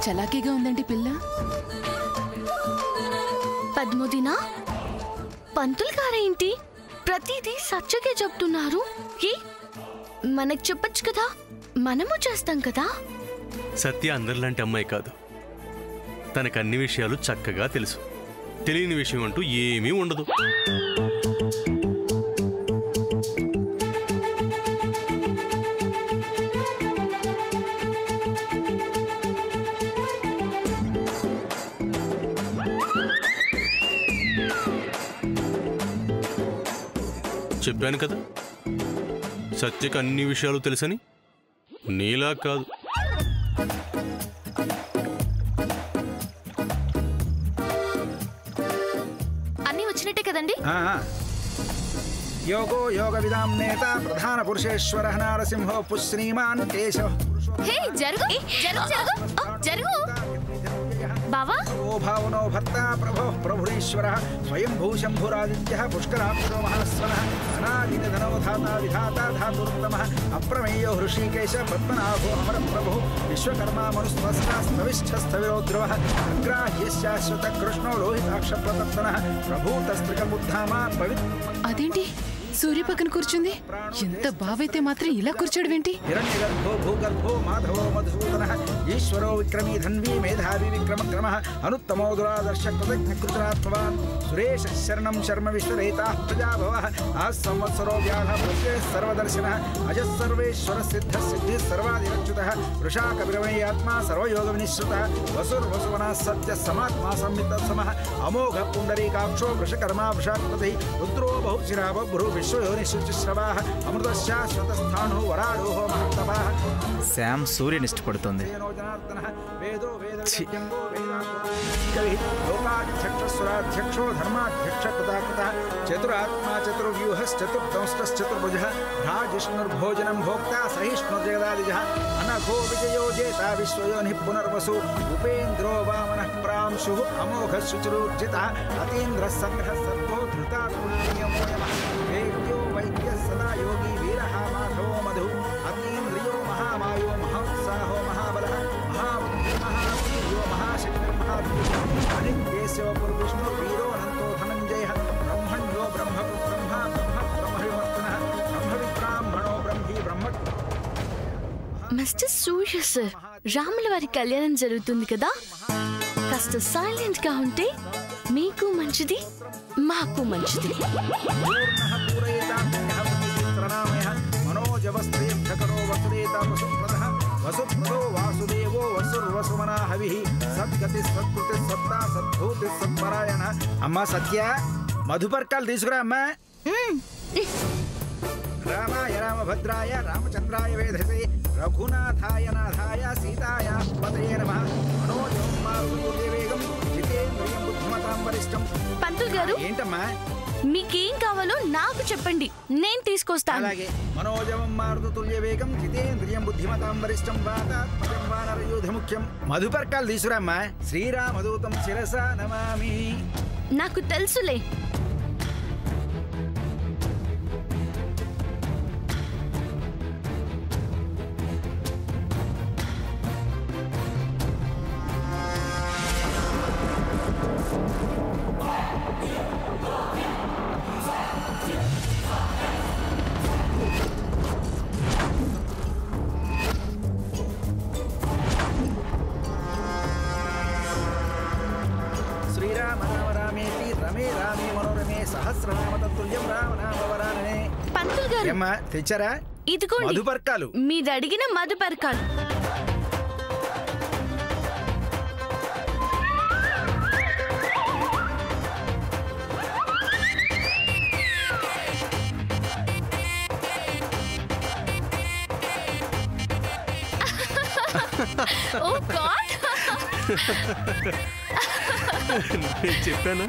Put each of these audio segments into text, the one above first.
చలాకీగా ఉందండి పిల్ల. పద్మోదినా, పంతులు గారేంటి ప్రతిదీ సచ్చగా చెప్తున్నారు? మనకు చెప్పచ్చు కదా, మనము చేస్తాం కదా. సత్య అందరిలాంటి అమ్మాయి కాదు. తనకు అన్ని విషయాలు చక్కగా తెలుసు. తెలియని విషయం అంటూ ఏమీ ఉండదు. చెప్పాను కదా, సత్యకు అన్ని విషయాలు తెలుసని. నీలా కాదు. అన్నీ వచ్చినట్టే కదండి. యోగో యోగ విదాం నేత ప్రధాన పురుషేశ్వర నారసింహో పుశ్రీమాన్ కేశవ. హే జరుగు జరుగు జరుగు బావా. ఓ భావనో భర్త ప్రభో ప్రభురీశ్వర స్వయంభూ శంభురాదిత్య పుష్కరాక్షో మహాస్వనః అనాదిధనో ధాతా విధాత ధాతురుత్తమః అప్రమేయో హృషీకేశ పద్మనాభో అమర ప్రభు విశ్వకర్మ మనుస్వస్నాస్తవిష్ఠస్థవిరోద్రవః అగ్రాహ్యశాశ్వత కృష్ణో లోహితాక్ష ప్రతప్తనః ప్రభూతస్త్రికముద్ధామా పవిత్ర. అదేంటి సూర్య పక్కన కూర్చుంది? ఎంత బావైతే మాత్రం ఇలా కూర్చోడమేంటి? హిరణ్యగర్భో భూగర్భో మాధవో మధుసూదనః ఈశ్వరో విక్రమీ ధన్వీ మేధావి విక్రమక్రమః అనుత్తమో దురాదర్శ కృతజ్ఞకృతరాత్మవాన్ సురేశ శరణం శర్మ విశ్వరేతాః ప్రజాభవః ఆ సంవత్సరో వ్యాధ పుష్టే సర్వదర్శనః అజः సర్వేశ్వర సిద్ధ సిద్ధిः సర్వాదిరచ్యుతః వృషా కపిరమయాత్మా సర్వయోగ వినిశ్రుతః వసుర్వసువనः సత్య సమాత్మా సంవిత్తసమః అమోఘ పుండరీకాక్షో వృషకర్మా వృషాధిపతిः రుద్రో బహుశిరా బభ్రు విశ్వయోనిశ్రుతిశ్రవాః అమృతశాశ్వతస్థాణో వరాడోహో మహత్తపాః. శామ్ సూర్యుని ఇష్టపడుతుంది. లోకాధ్యక్షస్వరాధ్యక్షో ధర్మాధ్యక్ష కృతాకృతః చతురాత్మా చతుర్వ్యూహశ్చతుర్దంష్టశ్చతుర్భుజः భ్రాజిష్ణుర్భోజనం భోక్తా సహిష్ణుర్జగదాదిజः అనఘో విజయో జేతా విశ్వయోనిః పునర్వసు ఉపేంద్రో వామనః ప్రాంశుః అమోఘ శుచిరూర్జితः అతీంద్రः సంగ్రహः సర్వో ధృతాత్మనియమో నమః వేద్యో వైద్యः సదా యోగి వీరः మాధవో మధు అతీంద్రియో మహామాయో మహోత్సాహో మహాబలः మహాబుద్ధి మహావీర్యో మహాశక్తిర్మహాద్భుతः అనిత్యేశవ పురువిష్ణు వీరో అనంతో ధనంజయः బ్రహ్మణ్యో బ్రహ్మకు బ్రహ్మ బ్రహ్మవివర్తనः బ్రహ్మవిబ్రాహ్మణో బ్రహ్మీ బ్రహ్మ. మిస్టర్ సూర్య సార్, రాముల వారి కళ్యాణం జరుగుతుంది కదా, కాస్త సైలెంట్ గా ఉంటే మీకు మంచిది, మాకు మంచిది. మనోజవస్త్రేభ్యకరో వసుదేతా వసుప్రదః వసుప్రదో వాసుదేవో వసుర్వసుమనా హవిః సద్గతి సత్కృతి సత్తా సద్భూతి సత్పరాయణః. అమ్మా సత్య, మధుపర్కాలు తీసుకురా అమ్మా. రామాయ రామభద్రాయ రామచంద్రాయ వేధసే రఘునాథాయ నాథాయ సీతాయ పతయే నమః. మనోజవం మారుతివేగం జితేంద్రియం బుద్ధిమతాం వరిష్టం. పంతులు గారు, ఏంటమ్మా? మీకేం కావాలో నాకు చెప్పండి, నేను తీసుకొస్తాను. అలాగే. మనోజవం మారుతుల్య వేగం జితేంద్రియం బుద్ధిమతాం వరిష్టం వాతాత్మజం వానరయూధ ముఖ్యం. మధుపర్కాలు తీసుకురామ్మా. శ్రీరామదూతం శిరసా నమామి. నాకు తెలుసులే. శ్రీరామ రామ రామేతి రమే రామే మనోరమే సహస్రనామ తత్తుల్యం రామనామవరాననే. పంతులు గారు, ఏమ్మా తెచ్చారా? ఇదిగోండి మధుపర్కాలు. మీరు అడిగిన మధుపర్కాలు. ఓ గాడ్, చెప్పానా?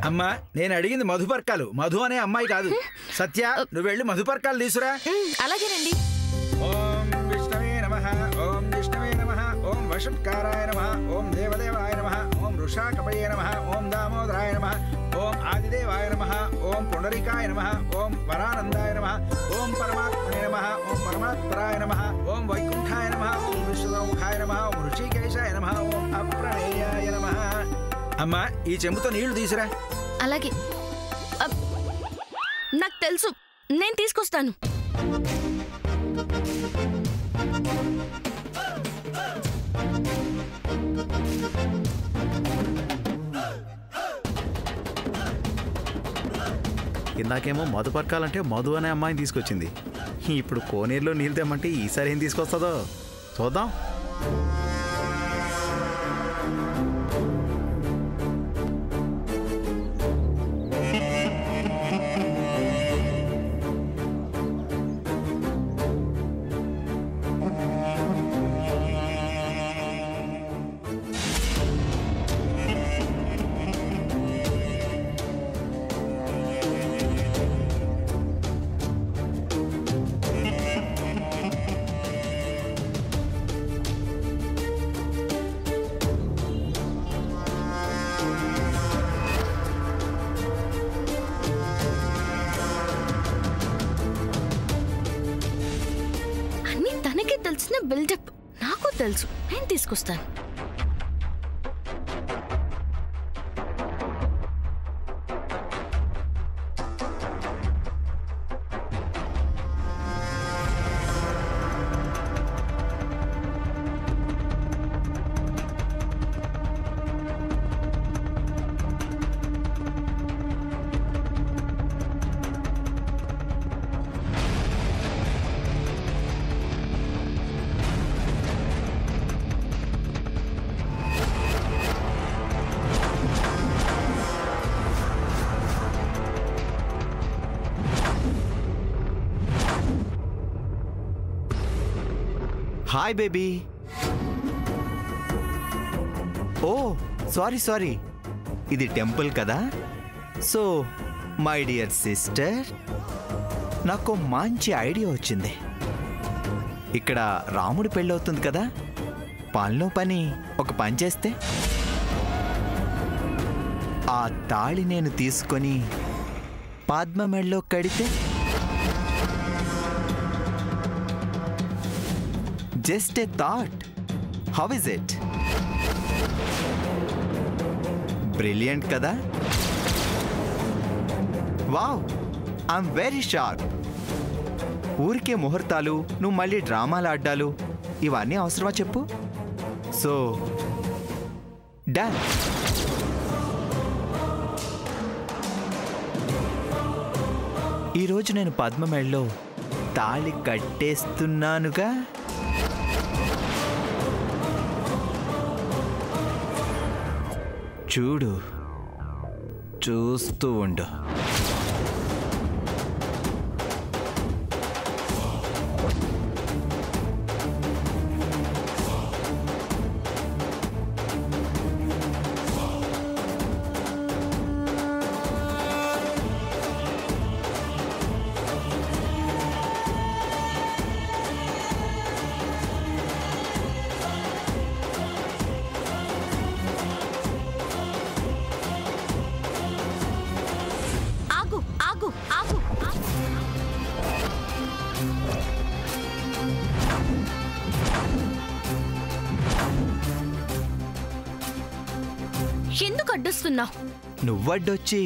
అమ్మా, నేను అడిగింది మధుపర్కాలు, మధు అనే అమ్మాయి కాదు. సత్య, నువ్వు వెళ్ళి మధుపర్కాలు తీసురా. అలాగేనండి. ఓం విష్ణవే నమః, ఓం విష్ణవే నమః, ఓం వషట్కారాయ నమః, ఓం దేవదేవాయ నమః, ఓం వృషాకపయే నమః, ఓం దామోదరాయ నమః, ఓం ఆదిదేవాయ నమః, ఓం పుండరీకాయ నమః, ఓం వరానందాయ నమః, ఓం పరమాత్మనే నమః, ఓం పరమాత్మరాయ నమః, ఓం వైకుంఠ అమ్మా ఈ చెంబుతో నీళ్లు తీసురా. అలాగే. నాకు తెలుసు, నేను తీసుకొస్తాను. ఇందాకేమో మధు పరకాలంటే మధు అనే అమ్మాయిని తీసుకొచ్చింది. ఇప్పుడు కోనేరులో నీళ్ళు తెమ్మంటే ఈసారి ఏం తీసుకొస్తుందో చూద్దాం. తెలిసిన బిల్డప్ నాకు తెలుసు, నేను తీసుకొస్తాను. Hi baby. ఓ సారీ, ఇది టెంపుల్ కదా. సో మై డియర్ సిస్టర్, నాకు మంచి ఐడియా వచ్చింది. ఇక్కడ రాముడి పెళ్ళవుతుంది కదా, పనిలో పని ఒక పని చేస్తే ఆ తాళి నేను తీసుకొని పద్మ మెళ్ళలో కడితే Just a thought. How is it? Brilliant kada? Wow, I'm very shocked. ఊరికే ముహూర్తాలు, నువ్వు మళ్ళీ డ్రామాలు ఆడ్డాలు, ఇవన్నీ అవసరమా చెప్పు? So done. ఈరోజు నేను పద్మ మెళ్ళలో తాళి కట్టేస్తున్నానుగా. చూడు, చూస్తూ ఉండు. ఎందుకు అడ్డొస్తున్నావు? నువ్వడ్డొచ్చి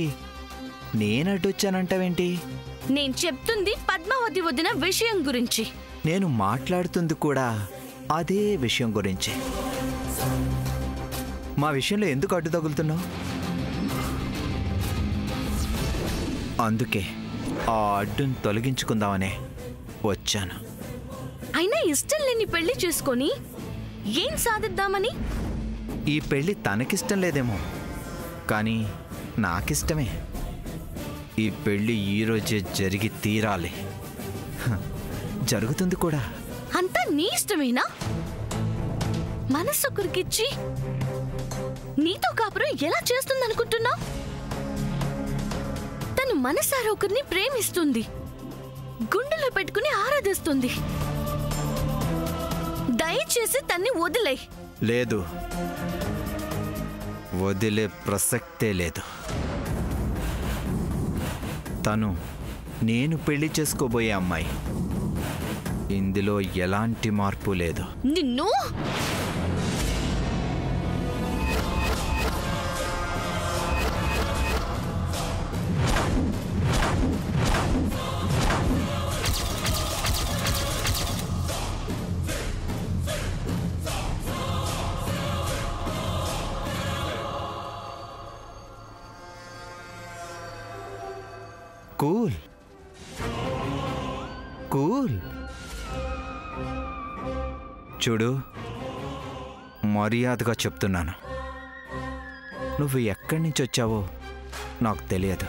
నేనడ్డొచ్చానంటావేంటి? నేను చెప్తుంది పద్మావతి వదిన విషయం గురించి. నేను మాట్లాడుతుంది కూడా అదే విషయం గురించి. మా విషయంలో ఎందుకు అడ్డు తగులుతున్నావు? అందుకే ఆ అడ్డును తొలగించుకుందామనే వచ్చాను. అయినా ఇష్టం లేని పెళ్లి చేసుకొని ఏం సాధిద్దామని? ఈ పెళ్లి తనకిష్టం లేదేమో, కానీ నాకిష్టమే. ఈ పెళ్లి ఈరోజే జరిగి తీరాలి. జరుగుతుంది కూడా. అంతా నీ ఇష్టమేనా? మనసు ఒకరికిచ్చి నీతో కాపురం ఎలా చేస్తుందనుకుంటున్నావు? తను మనసారా ఒకరిని ప్రేమిస్తుంది, గుండెలో పెట్టుకుని ఆరాధిస్తుంది. దయచేసి తన్ని వదిలే. లేదు, వదిలే ప్రసక్తే లేదు. తను నేను పెళ్లి చేసుకోబోయే అమ్మాయి. ఇందులో ఎలాంటి మార్పు లేదు. నిన్ను కూల్ కూల్. చూడు, మర్యాదగా చెప్తున్నాను, నువ్వు ఎక్కడి నుంచి వచ్చావో నాకు తెలియదు.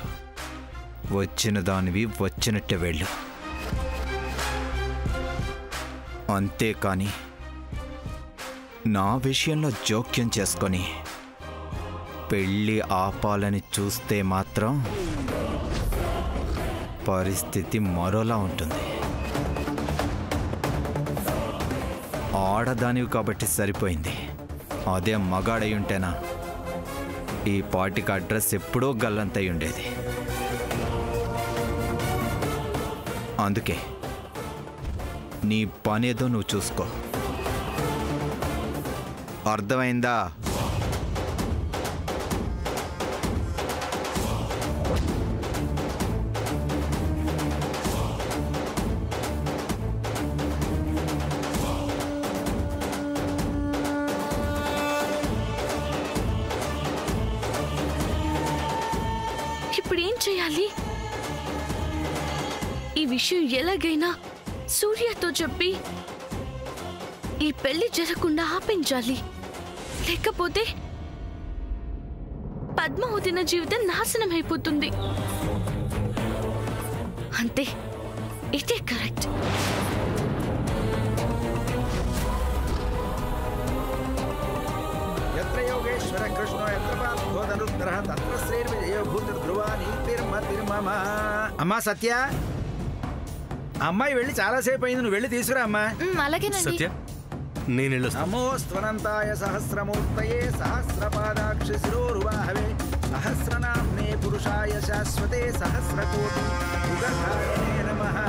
వచ్చిన దానివి వచ్చినట్టే వెళ్ళు, అంతేకాని నా విషయంలో జోక్యం చేసుకొని పెళ్ళి ఆపాలని చూస్తే మాత్రం పరిస్థితి మరోలా ఉంటుంది. ఆడదానివి కాబట్టి సరిపోయింది. అదే మగాడై ఉంటేనా ఈ పార్టీకి అడ్రస్ ఎప్పుడో గల్లంతై ఉండేది. అందుకే నీ పనేదో నువ్వు చూసుకో, అర్థమైందా? ఇప్పుడు ఏం చేయాలి? ఈ విషయం ఎలాగైనా సూర్యతో చెప్పి ఈ పెళ్లి జరగకుండా ఆపించాలి. లేకపోతే పద్మావతి నా జీవితం నాశనం అయిపోతుంది. అంతే, ఇదే కరెక్ట్. యత్ర యోగేశ్వర కృష్ణో యత్ర పార్థోదనుగ్రహ తత్ర శ్రీర్విజయో భూతిర్ధ్రువా నీతిర్మతిర్మమ. అమ్మా సత్య, అమ్మాయి వెళ్ళి చాలాసేపు అయింది, నువ్వు వెళ్ళి తీసుకురా అమ్మా. అలాగేనండి. సత్య, నేను వెళ్ళొస్తాను. నమోస్త్వనంతాయ సహస్రమూర్తయే సహస్రపాదాక్షి శిరోరువాహవే సహస్రనామ్నే పురుషాయ శాశ్వతే సహస్రకోటి యుగధారిణే నమః.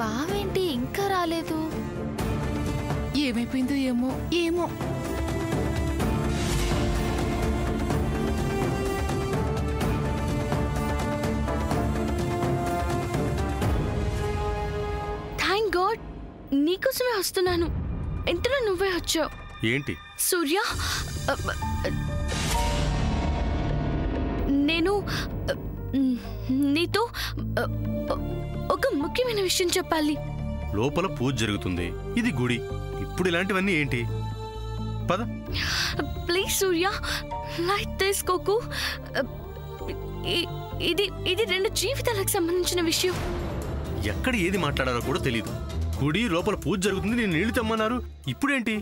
బావేంటి ఇంకా రాలేదు? ఏమైపోయిందో ఏమో ఏమో. థ్యాంక్ గాడ్, నీకోసమే వస్తున్నాను. ఇంతలో నువ్వే వచ్చావు. ఏంటి? సూర్య, నేను నీతో ఒక ముఖ్యమైన విషయం చెప్పాలి. లోపల పూజ జరుగుతుంది, ఇది గుడి. ఇప్పుడు ఇలాంటివన్నీ ఏంటి? పద. ప్లీజ్ సూర్య, లైట్ తీసుకోకు. ఇది ఇది 2 జీవితాలకు సంబంధించిన విషయం. ఎక్కడ ఏది మాట్లాడారో కూడా తెలియదు. గుడి లోపల పూజ జరుగుతుంది, నేను నీళ్లు తెమ్మన్నారు. ఇప్పుడేంటి?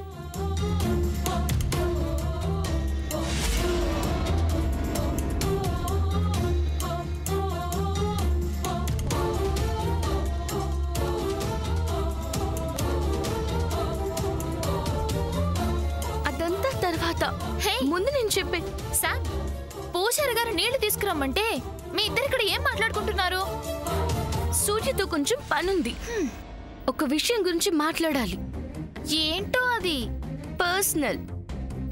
అదంతా తర్వాత. ముందు నేను చెప్పే సార్, పూజారి గారు నీళ్లు తీసుకురమ్మంటే మీ ఇద్దరు ఇక్కడ ఏం మాట్లాడుకుంటున్నారు? సూర్యతో కొంచెం పనుంది. ఒక విషయం గురించి మాట్లాడాలి. ఏంటో అది? పర్సనల్.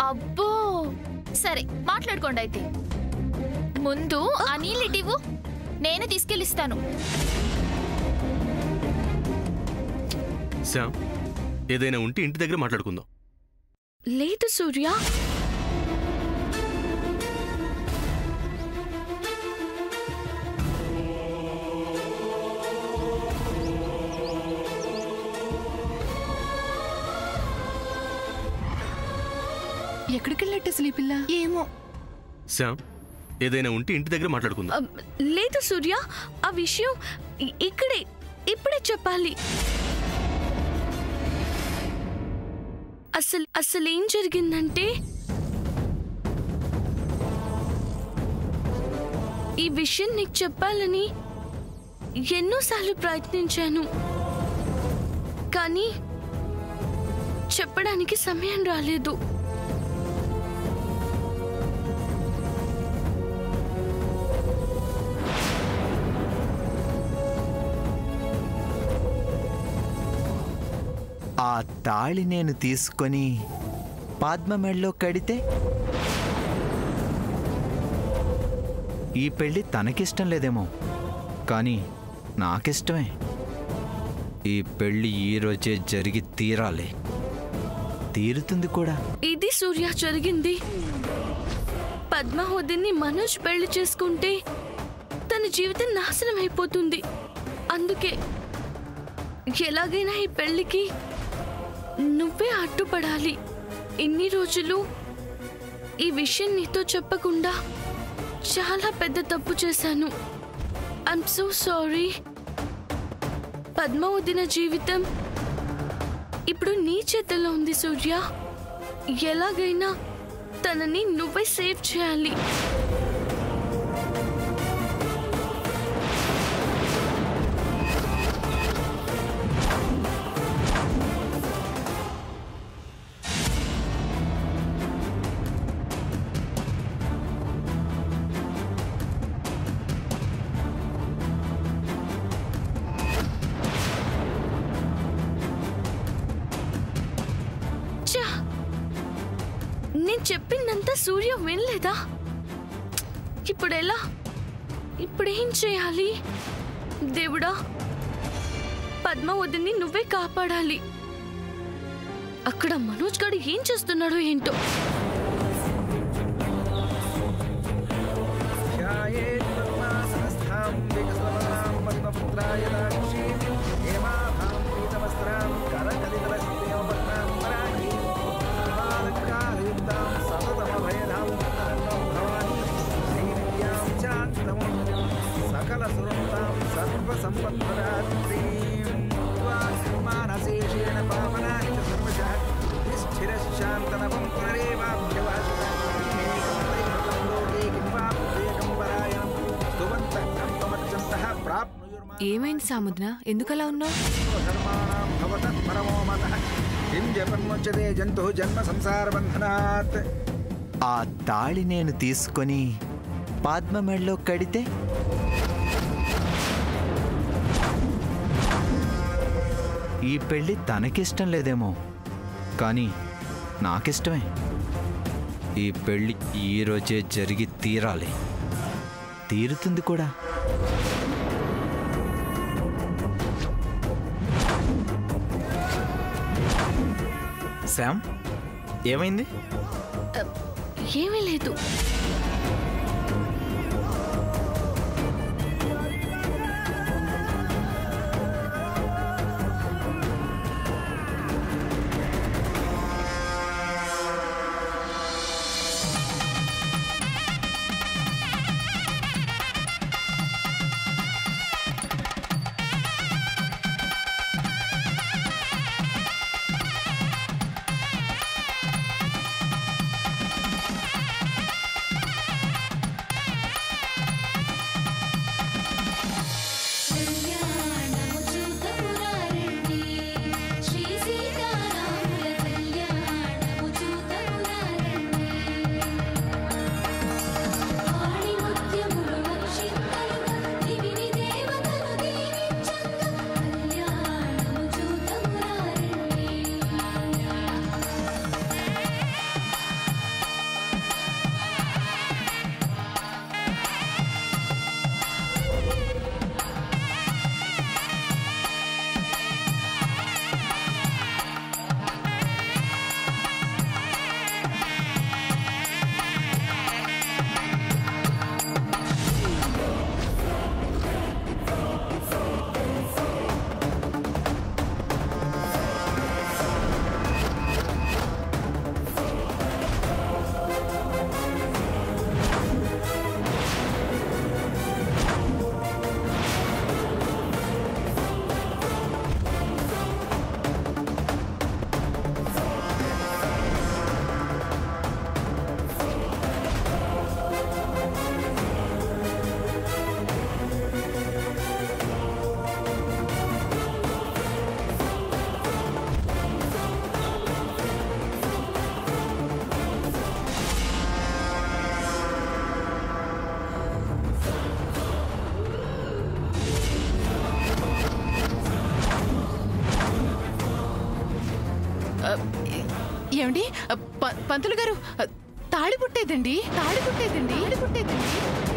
అబ్బో, సరే మాట్లాడుకోండి. అయితే ముందు ఆ నీళ్ళిటివు, నేను తీసుకెళ్ళిస్తాను. శ్యామ్, ఏదైనా ఉంటే ఇంటి దగ్గర మాట్లాడుకుందాం. లేదు సూర్య, ఎక్కడికి వెళ్ళట్టు అసలు ఈ పిల్ల? ఏమో. శ్యామ్, ఏదైనా ఉంటే ఇంటి దగ్గర మాట్లాడుకుందాం. లేదు సూర్య, ఆ విషయం ఇక్కడే ఇప్పుడే చెప్పాలి. అసలు ఏం జరిగిందంటే, ఈ విషయం నీకు చెప్పాలని ఎన్నోసార్లు ప్రయత్నించాను, కానీ చెప్పడానికి సమయం రాలేదు. ఆ తాళి నేను తీసుకొని పద్మ మెడలో కడితే ఈ పెళ్ళి తనకిష్టం లేదేమో, కానీ నాకిష్టమే. ఈ పెళ్ళి ఈరోజే జరిగి తీరాలి, తీరుతుంది కూడా. ఇది సూర్య జరిగింది. పద్మావతిని మనోజ్ పెళ్లి చేసుకుంటే తన జీవితం నాశనం అయిపోతుంది. అందుకే ఎలాగైనా ఈ పెళ్లికి నువ్వే అడ్డుపడాలి. ఇన్ని రోజులు ఈ విషయం నీతో చెప్పకుండా చాలా పెద్ద తప్పు చేశాను. I'm so sorry. పద్మావతిన జీవితం ఇప్పుడు నీ చేతుల్లో ఉంది సూర్య. ఎలాగైనా తనని నువ్వే సేవ్ చేయాలి. నేను చెప్పిందంతా సూర్య వినలేదా? ఇప్పుడెలా? ఇప్పుడేం చేయాలి? దేవుడా, పద్మావతిని నువ్వే కాపాడాలి. అక్కడ మనోజ్ గారు ఏం చేస్తున్నాడో ఏంటో. ఏమైంది సాముద్ర? ఎందుకలా ఉన్నావు? ఆ తాళి నేను తీసుకొని పద్మ మెడలో కడితే ఈ పెళ్ళి తనకిష్టం లేదేమో, కానీ నాకిష్టమే. ఈ పెళ్ళి ఈరోజే జరిగి తీరాలి, తీరుతుంది కూడా. శామ్, ఏమైంది? ఏమీ లేదు. ఏమండి? పంతులు గారు, తాళి పుట్టేదండి, తాళి పుట్టేదండి, తాళి పుట్టేదండి.